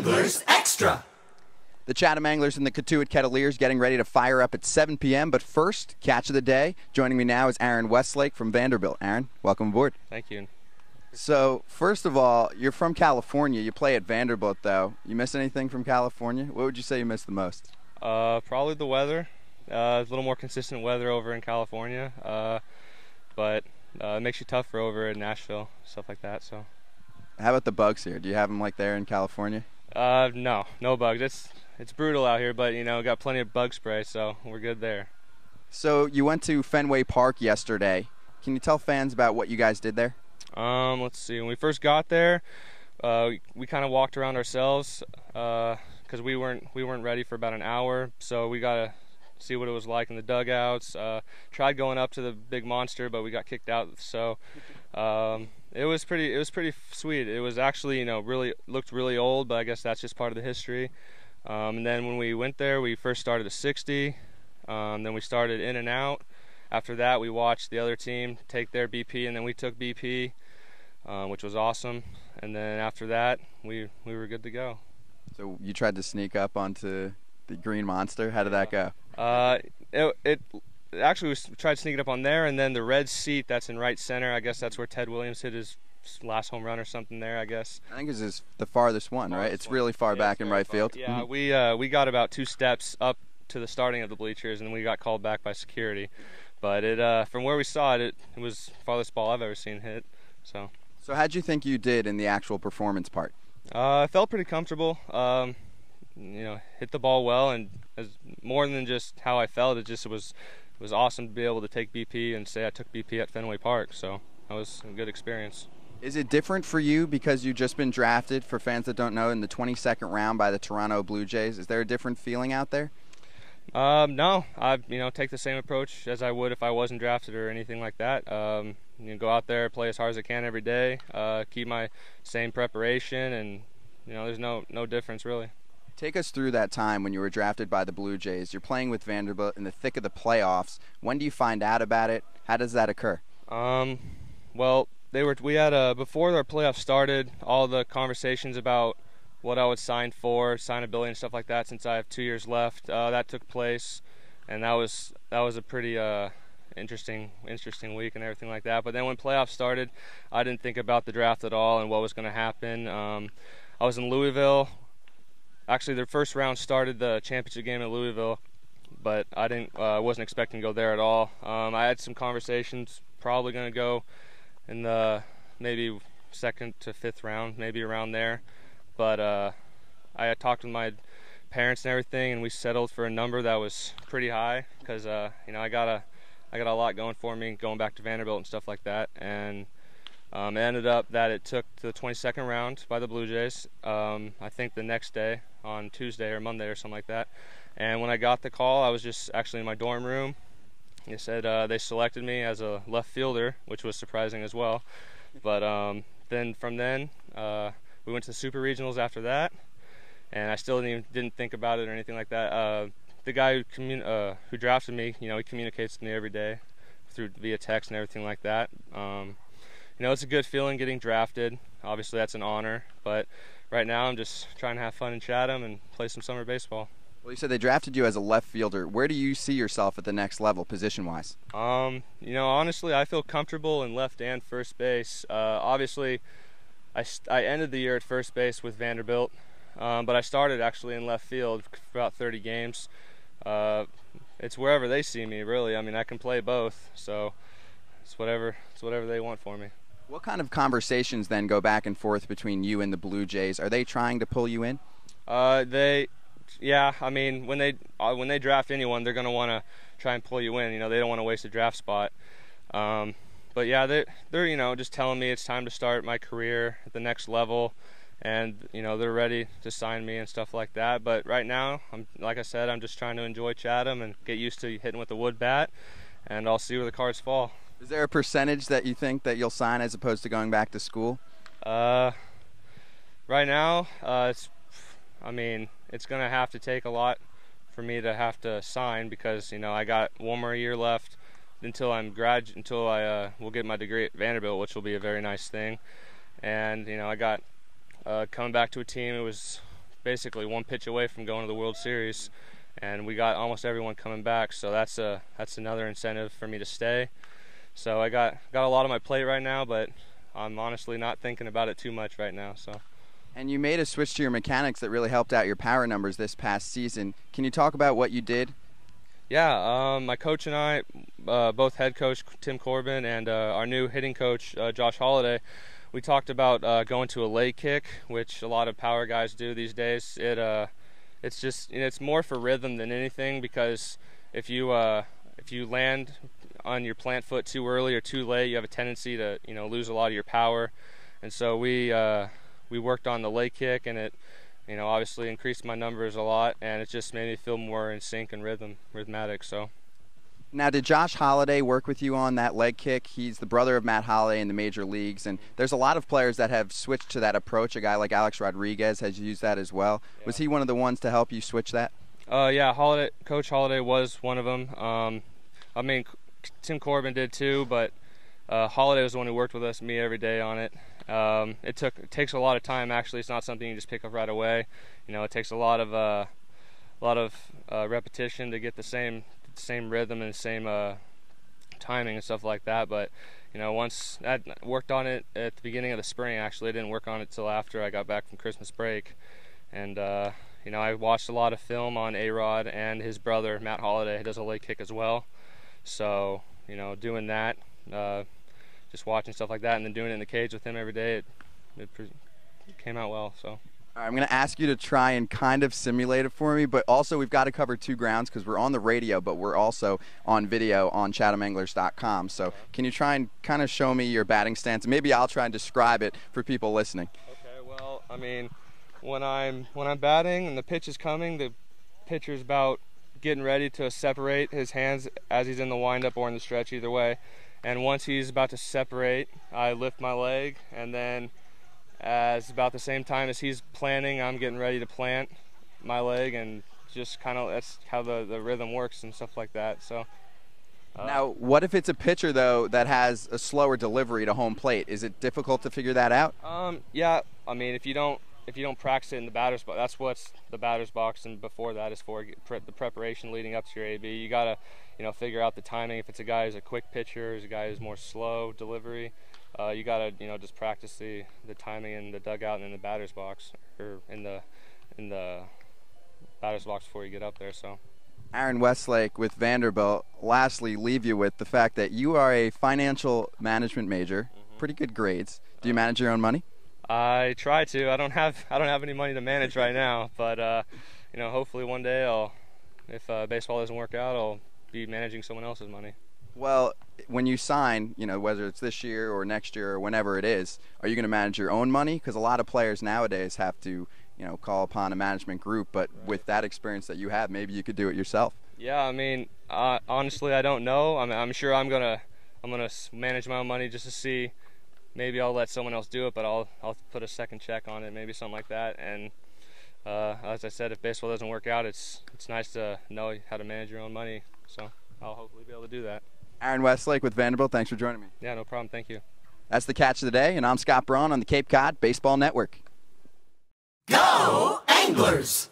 Anglers Extra. The Chatham Anglers and the Cotuit Kettleers getting ready to fire up at 7 p.m. But first, catch of the day. Joining me now is Aaron Westlake from Vanderbilt. Aaron, welcome aboard. Thank you. So, first of all, you're from California. You play at Vanderbilt, though. You miss anything from California? What would you say you miss the most? Probably the weather. A little more consistent weather over in California, but it makes you tougher over in Nashville, stuff like that. So, how about the bugs here? Do you have them like there in California? No bugs. It's brutal out here, but got plenty of bug spray, so we're good there. So you went to Fenway Park yesterday. Can you tell fans about what you guys did there? Let's see. When we first got there, we kind of walked around ourselves because we weren't ready for about an hour, so we got to see what it was like in the dugouts. Tried going up to the big monster, but we got kicked out. So it was pretty sweet. It was actually really looked really old, but I guess that's just part of the history. And then when we went there, we first started a 60. Then we started in and out. After that, we watched the other team take their BP, and then we took BP, which was awesome. And then after that, we were good to go. So you tried to sneak up onto the green monster. How did that go? It actually we tried sneaking up on there, and then the red seat that's in right center. I guess that's where Ted Williams hit his last home run or something there, I guess. I think it's the farthest one, right? It's really far back in right field. Yeah, we got about 2 steps up to the starting of the bleachers, and we got called back by security. But from where we saw it, it was the farthest ball I've ever seen hit. So how'd you think you did in the actual performance part? I felt pretty comfortable. Hit the ball well, and as more than just how I felt, it was awesome to be able to take BP and say I took BP at Fenway Park. So that was a good experience. Is it different for you because you've just been drafted, for fans that don't know, in the 22nd round by the Toronto Blue Jays? Is there a different feeling out there? No, I take the same approach as I would if I wasn't drafted or anything like that. Go out there, play as hard as I can every day, keep my same preparation, and there's no difference really. Take us through that time when you were drafted by the Blue Jays. You're playing with Vanderbilt in the thick of the playoffs. When do you find out about it? How does that occur? Well, we had before our playoffs started, all the conversations about what I would sign for, signability and stuff like that, since I have 2 years left. That took place, and that was a pretty interesting week and everything like that. But then when playoffs started, I didn't think about the draft at all and what was going to happen. I was in Louisville. Actually, their first round started the championship game in Louisville, but I wasn't expecting to go there at all. I had some conversations, probably going to go in the maybe 2nd to 5th round, maybe around there. But I had talked with my parents and everything, and we settled for a number that was pretty high because I got a lot going for me, going back to Vanderbilt and stuff like that. And it ended up that it took to the 22nd round by the Blue Jays. I think the next day, on Tuesday or Monday or something like that. And when I got the call, I was just actually in my dorm room. They said they selected me as a left fielder, which was surprising as well. But then from then, we went to the Super Regionals after that, and I still didn't think about it or anything like that. The guy who drafted me, he communicates with me every day via text and everything like that. It's a good feeling getting drafted. Obviously, that's an honor, but right now I'm just trying to have fun in Chatham and play some summer baseball. Well, you said they drafted you as a left fielder. Where do you see yourself at the next level, position-wise? Honestly, I feel comfortable in left and first base. Obviously, I ended the year at first base with Vanderbilt, but I started actually in left field for about 30 games. It's wherever they see me, really. I mean, I can play both, so it's whatever they want for me. What kind of conversations then go back and forth between you and the Blue Jays? Are they trying to pull you in? Yeah. I mean, when they draft anyone, they're going to want to try and pull you in. They don't want to waste a draft spot. But yeah, they're just telling me it's time to start my career at the next level, and they're ready to sign me and stuff like that. But right now, like I said, I'm just trying to enjoy Chatham and get used to hitting with the wood bat, and I'll see where the cards fall. Is there a percentage that you think that you'll sign as opposed to going back to school? Right now, it's going to have to take a lot for me to have to sign because I got one more year left until I will get my degree at Vanderbilt, which will be a very nice thing. And I got coming back to a team. It was basically one pitch away from going to the World Series, and we got almost everyone coming back. So that's another incentive for me to stay. So I got a lot on my plate right now, but I'm honestly not thinking about it too much right now. So. And you made a switch to your mechanics that really helped out your power numbers this past season. Can you talk about what you did? Yeah, my coach and I, both head coach Tim Corbin and our new hitting coach Josh Holliday, we talked about going to a leg kick, which a lot of power guys do these days. It's just, it's more for rhythm than anything, because if you land on your plant foot too early or too late, you have a tendency to lose a lot of your power. And so we worked on the leg kick, and it obviously increased my numbers a lot, and it just made me feel more in sync and rhythmatic. So. Now, did Josh Holliday work with you on that leg kick? He's the brother of Matt Holliday in the major leagues, and there's a lot of players that have switched to that approach. A guy like Alex Rodriguez has used that as well. Yeah. Was he one of the ones to help you switch that? Yeah, Coach Holliday was one of them. I mean, Tim Corbin did too, but Holliday was the one who worked with me every day on it. It takes a lot of time. Actually, it's not something you just pick up right away. It takes a lot of repetition to get the same rhythm and the same timing and stuff like that. But once I worked on it at the beginning of the spring. Actually, I didn't work on it till after I got back from Christmas break. And I watched a lot of film on A-Rod and his brother Matt Holliday. He does a leg kick as well. So doing that. Just watching stuff like that and then doing it in the cage with him every day, it came out well. So. All right, I'm going to ask you to try and kind of simulate it for me, but also we've got to cover two grounds because we're on the radio, but we're also on video on chathamanglers.com. So can you try and kind of show me your batting stance? Maybe I'll try and describe it for people listening. Okay, well, I mean, when I'm batting and the pitch is coming, the pitcher's about getting ready to separate his hands as he's in the windup or in the stretch, either way. And once he's about to separate, I lift my leg, and then as about the same time as he's planting, I'm getting ready to plant my leg, and just kind of that's how the rhythm works and stuff like that. So. Now, what if it's a pitcher, though, that has a slower delivery to home plate? Is it difficult to figure that out? Yeah, I mean, if you don't practice it in the batter's box, that's what's the batter's box, and before that is for the preparation leading up to your AB. You gotta, figure out the timing. If it's a guy who's a quick pitcher, is a guy who's more slow delivery, you gotta, just practice the timing in the dugout and in the batter's box, or in the batter's box before you get up there. So. Aaron Westlake with Vanderbilt. Lastly, leave you with the fact that you are a financial management major. Pretty good grades. Do you manage your own money? I try to. I don't have any money to manage right now, but hopefully one day if baseball doesn't work out, I'll be managing someone else's money. Well, when you sign, whether it's this year or next year or whenever it is, are you going to manage your own money? Because a lot of players nowadays have to, call upon a management group. But right. With that experience that you have, maybe you could do it yourself. Yeah, I mean, honestly, I don't know. I'm sure I'm gonna manage my own money just to see. Maybe I'll let someone else do it, but I'll put a second check on it, maybe something like that. And as I said, if baseball doesn't work out, it's nice to know how to manage your own money. So I'll hopefully be able to do that. Aaron Westlake with Vanderbilt, thanks for joining me. Yeah, no problem. Thank you. That's the Catch of the Day, and I'm Scott Braun on the Cape Cod Baseball Network. Go Anglers!